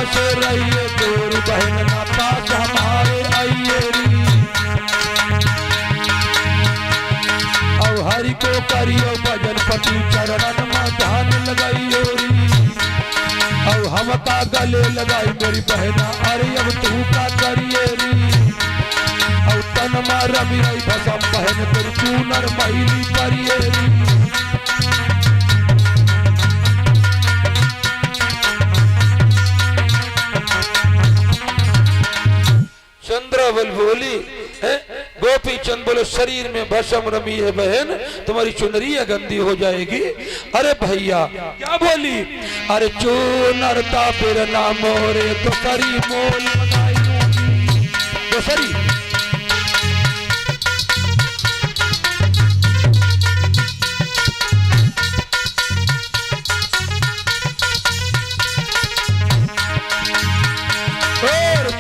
से रहिए दूर बहन ना पास हमारे आइए री। अब हरि को करियो भजन पति चरणन में ध्यान लगाइयो री। अब हम का गले लगाई मेरी बहना अरे अब तू का करिए री। अब तन में रवि रही भसम बहन तेरी चूनर महिली करिए री। चंद्रावल बोली है गोपी चंद बोले शरीर में भस्म रमी है बहन तुम्हारी चुनरिया गंदी हो जाएगी। अरे भैया क्या बोली अरे चूनरता फिर ना मोरे तो सरी मोल लगाई तो सरी।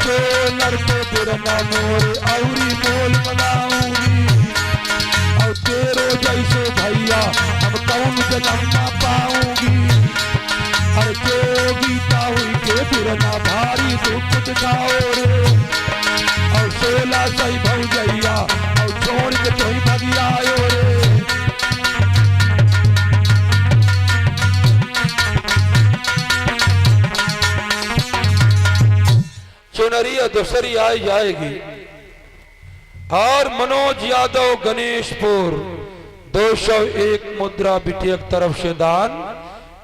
चूनर तो फिर ना मोरे औरी मोल मनाऊंगी। और तेरो जैसे भैया हम कौन जन्म ना पाऊंगी। अरे जो गीता हुई के फिर ना भारी दुख दिखाओ रे। और 16 सही भौजैया और छोड़ के तो ही भगी आयो रे। चुनरिया दूसरी आई जाएगी। और मनोज यादव गणेशपुर 201 मुद्रा बिटियक तरफ से दान।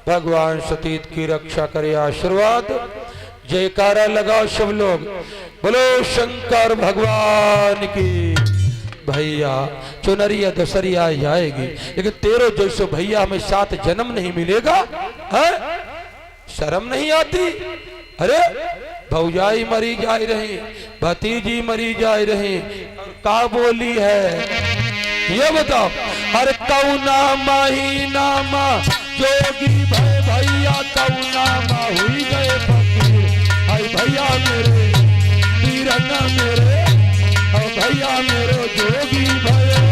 भगवान सतीत की रक्षा करे आशीर्वाद। जयकारा लगाओ सब लोग बोलो शंकर भगवान की। भैया चुनरिया दूसरी आई जाएगी लेकिन तेरो जैसे भैया हमें 7 जन्म नहीं मिलेगा है? शर्म नहीं आती। अरे भौजाई मरी जा रही भतीजी मरी जा रही का बोली है ये बताओ। अरे कौना महीना मा जोगी भैया कौना मा हुई गए फकीर। आई भैया मेरे वीरन्ना मेरे और भैया मेरे जोगी भैया।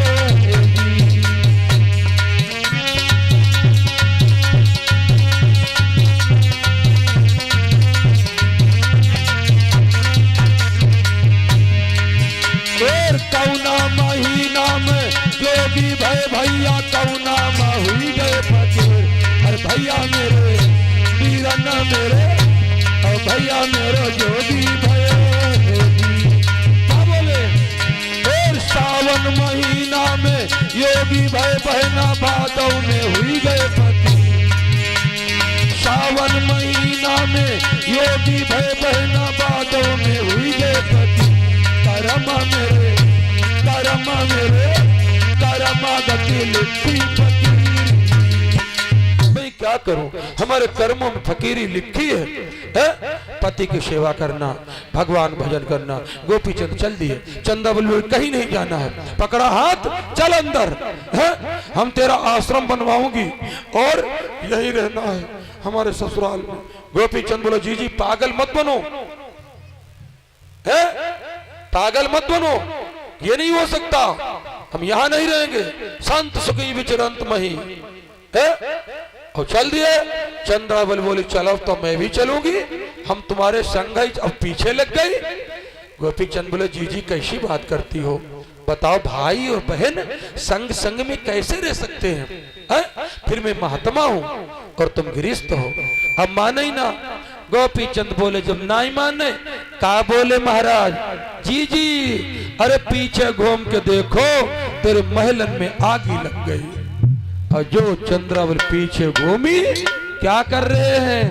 कौना महीना में जोगी भैया कौना मा हुई गए फकीर। अरे भैया मेरे वीरन्ना मेरे और भैया मेरे जोगी भैया। क्या बोले और सावन महीना में योगी भाई बहना भादव में हुई गए फकीर। सावन महीना में योगी भाई बहना भादव में हुई गए फकीर। करमा मेरे करमा गति लिखी फकीरी। मैं क्या करूं हमारे कर्मों में फकीरी लिखी है? पति की सेवा करना भगवान भजन करना। गोपी चंद चल दिए। चंदा बोले कहीं नहीं जाना है। पकड़ा हाथ चल अंदर है हम तेरा आश्रम बनवाऊंगी और यही रहना है हमारे ससुराल में। गोपी चंद बोले जी पागल मत बनो है पागल मत बनो ये नहीं हो सकता। हम यहाँ नहीं रहेंगे। संत सुखी विचरंत मही है और चल दिए। चंद्रावल बोली चलो तो मैं भी चलूंगी हम तुम्हारे संग ही। अब पीछे लग गई। गोपी चंद बोले जी कैसी बात करती हो बताओ। भाई और बहन संग संग में कैसे रह सकते हैं? फिर मैं महात्मा हूँ और तुम गृहस्थ हो। अब माने ही ना। गोपी चंद बोले जब नहीं माने का बोले महाराज जी अरे पीछे घूम के देखो तेरे महलन में आग ही लग गई। और जो चंद्रावल पीछे घूमी क्या कर रहे हैं?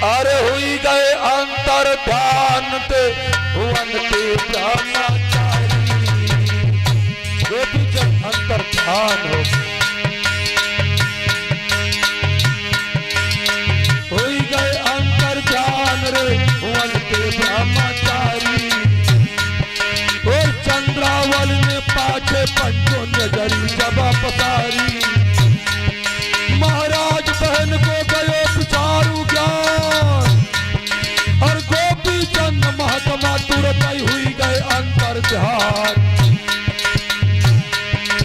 अरे हुई गए अंतर ध्यान ते गोपी चंद अंतर ध्यान हो ब्रह्मचारी। और चंद्रावल ने पाछे पंचों नजरी जब पसारी। महाराज बहन को गयो विचारू ज्ञान और गोपी चंद महात्मा तुरंत ही हुई गए अंतर ध्यान।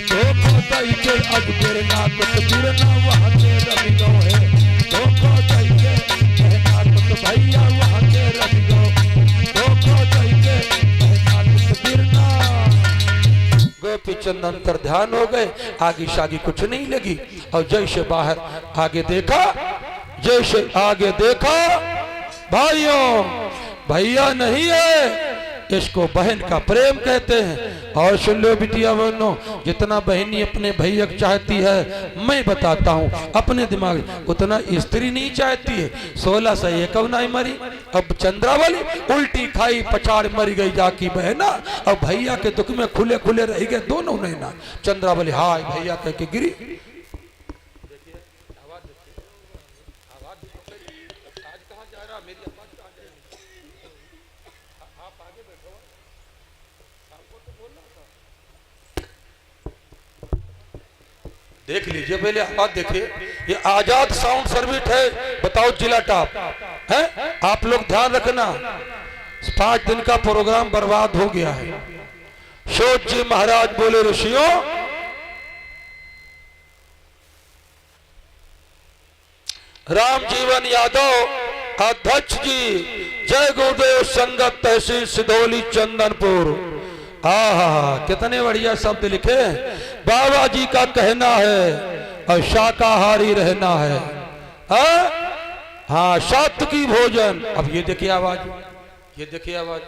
तो अब गिरना कुछ गिरना वहां से रवि है। चंद अंतर ध्यान हो गए, आगे शागी कुछ नहीं लगी। और जैसे बाहर आगे देखा, जैसे आगे देखा, भाइयों भैया नहीं है, इसको बहन का प्रेम कहते हैं। और सुन लो बिटिया बहनों, जितना बहनी अपने भैया को चाहती है, मैं बताता हूँ अपने दिमाग उतना स्त्री नहीं चाहती है। 16 से एक नहीं मरी, अब चंद्रावली उल्टी खाई पछाड़ मरी गई जाकी बहना। अब भैया के दुख में खुले खुले रह गए दोनों नैना। चंद्रावली हाय भैया कह के गिरी। देख लीजिए पहले आवाज देखिए, ये आजाद साउंड सर्विस है, बताओ जिला टॉप है। आप लोग ध्यान रखना, 5 दिन का प्रोग्राम बर्बाद हो गया है। शोध जी महाराज बोले ऋषियों, राम जीवन यादव अध्यक्ष जी, जय गुरुदेव संगत तहसील सिधौली चंदनपुर। कितने बढ़िया शब्द लिखे। बाबा जी का कहना है और शाकाहारी रहना है। हाँ सात्विक की भोजन। अब ये देखिए आवाज, ये देखिए आवाज।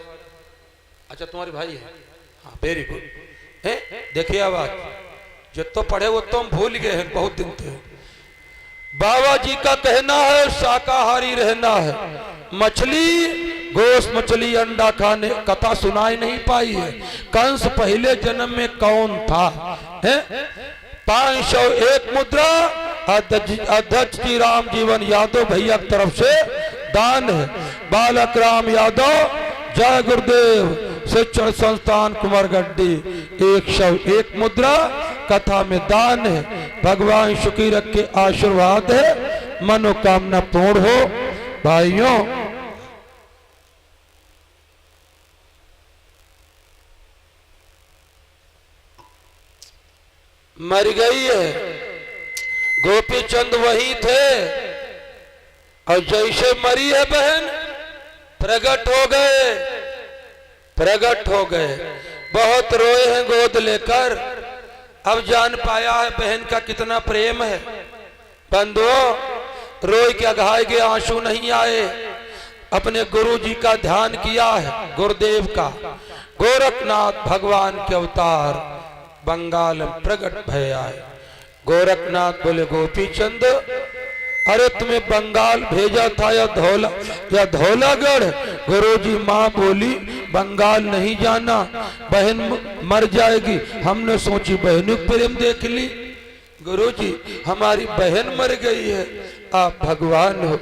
अच्छा तुम्हारे भाई है, हाँ वेरी गुड। देखिए आवाज, जो तो पढ़े वो तो हम भूल गए हैं बहुत दिन से। बाबा जी का कहना है शाकाहारी रहना है। मछली गोश्त मछली अंडा खाने कथा सुनाई नहीं पाई है। कंस पहले जन्म में कौन था? 501 मुद्रा अध्यक्ष जी राम जीवन यादव भैया की तरफ से दान है। बालक राम यादव जय गुरुदेव शिक्षण संस्थान कुमारगढ़ी 101 मुद्रा कथा में दान है। भगवान सुखी रख के आशीर्वाद है, मनोकामना पूर्ण हो। भाइयों मर गई है, गोपी चंद वही थे और जैसे मरी है बहन प्रकट हो गए, प्रकट हो गए। बहुत रोए हैं गोद लेकर, अब जान पाया है बहन का कितना प्रेम है। बंधुओं रोए क्या घाय के आंसू नहीं आए। अपने गुरु जी का ध्यान किया है, गुरुदेव का। गोरखनाथ भगवान के अवतार बंगाल में प्रकट भय आए। गोरखनाथ बोले गोपी चंद, अरे तुम्हें बंगाल भेजा था या धौलागढ़? गुरुजी माँ बोली बंगाल नहीं जाना, बहन मर जाएगी। हमने सोची बहनों प्रेम देख ली। गुरुजी हमारी बहन मर गई है, आप भगवान हो,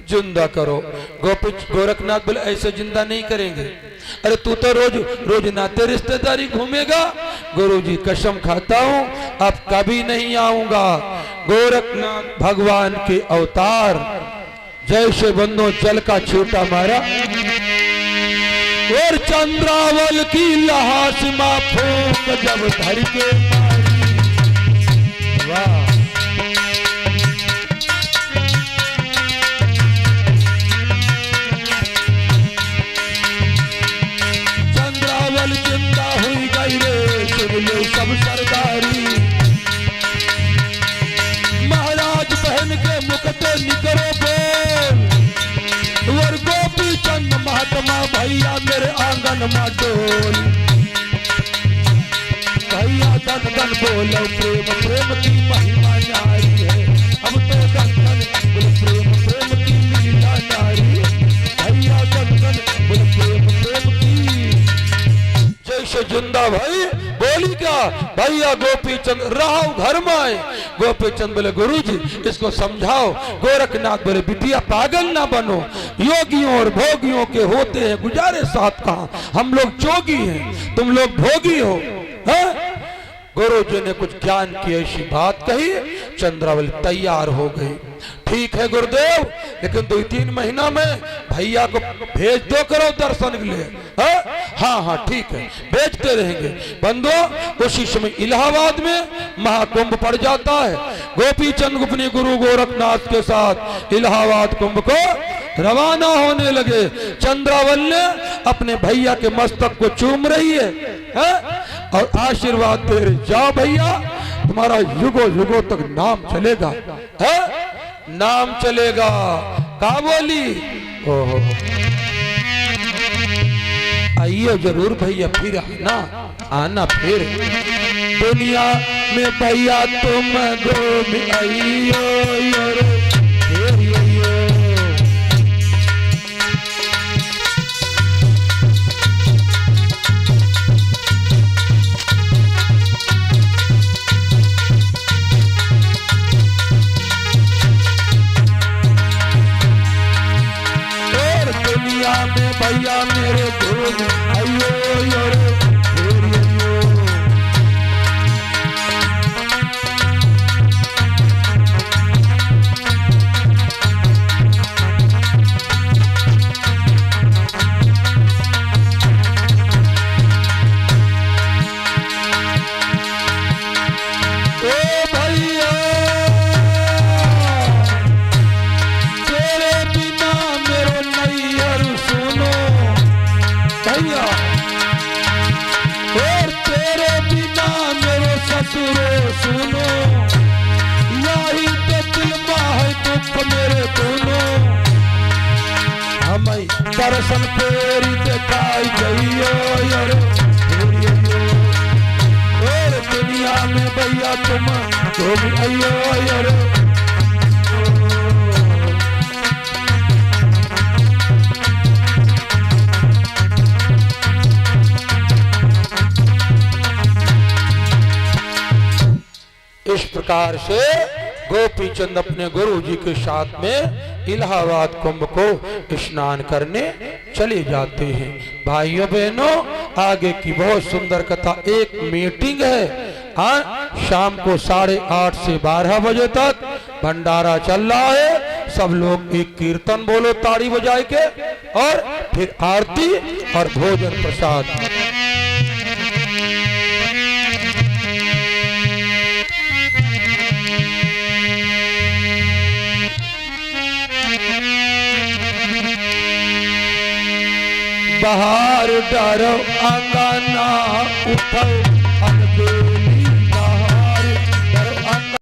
जिंदा करो। गोरखनाथ बोले ऐसे जिंदा नहीं करेंगे। अरे तू तो रोज रोज नाते रिश्तेदारी घूमेगा। गुरुजी कसम खाता हूँ अब कभी नहीं आऊंगा। गोरखनाथ भगवान के अवतार, जैसे बंदो जल का छींटा मारा और चंद्रावल की लहास मां फूंक जब धर के मारी। वाह सब सरदारी। महाराज बहन के मुकते निकरो बोल, और गोपी चंद महात्मा भैया मेरे आंगन में डोल। भैया धन धन बोलो प्रेम प्रेम की महिमा नारी है। अब तो धन धन बोल प्रेम प्रेम की लीला नारी। भैया धन धन बोल प्रेम प्रेम की। जैसे जिंदा भाई बोली क्या भैया गोपी चंद राव घर में आए। गोपी चंद बोले गुरुजी इसको समझाओ। गोरखनाथ बोले बिटिया पागल ना बनो, योगियों और भोगियों के होते हैं गुजारे साथ कहाँ, हम लोग जोगी हैं तुम लोग भोगी हो। गुरु जी ने कुछ ज्ञान की ऐसी बात कही, चंद्रावली तैयार हो गई। ठीक है गुरुदेव, लेकिन 2-3 महीना में भैया को भेज दो करो दर्शन के लिए। हाँ हाँ ठीक है भेजते रहेंगे। बंदो उसी समय इलाहाबाद में महाकुंभ पड़ जाता है। गोपी चंद अपने गुरु गोरखनाथ के साथ इलाहाबाद कुंभ को रवाना होने लगे। चंद्रावली अपने भैया के मस्तक को चूम रही है। और आशीर्वाद दे रहे। जाओ भैया, तुम्हारा युगो युगो तक नाम चलेगा, है नाम चलेगा। का बोली? ओहो, आइए जरूर भैया, फिर आना फिर। दुनिया में भैया तुम घूम आइयो यार, में भैया मेरे घूम आइयो यार, सुनो यही तो दिलमा है दुख मेरे दोनों। हमें दर्शन फेरी दिखाई गईयो यार, और दुनिया में भैया तुम घूम आइयो यार। इस प्रकार से गोपी चंद अपने गुरु जी के साथ में इलाहाबाद कुंभ को स्नान करने चले जाते हैं। भाइयों बहनों, आगे की बहुत सुंदर कथा। एक मीटिंग है, शाम को 8:30 से 12 बजे तक भंडारा चल रहा है। सब लोग एक कीर्तन बोलो ताड़ी बजाए के, और फिर आरती और भोजन प्रसाद। बाहर डरो अंगना उठो अनबे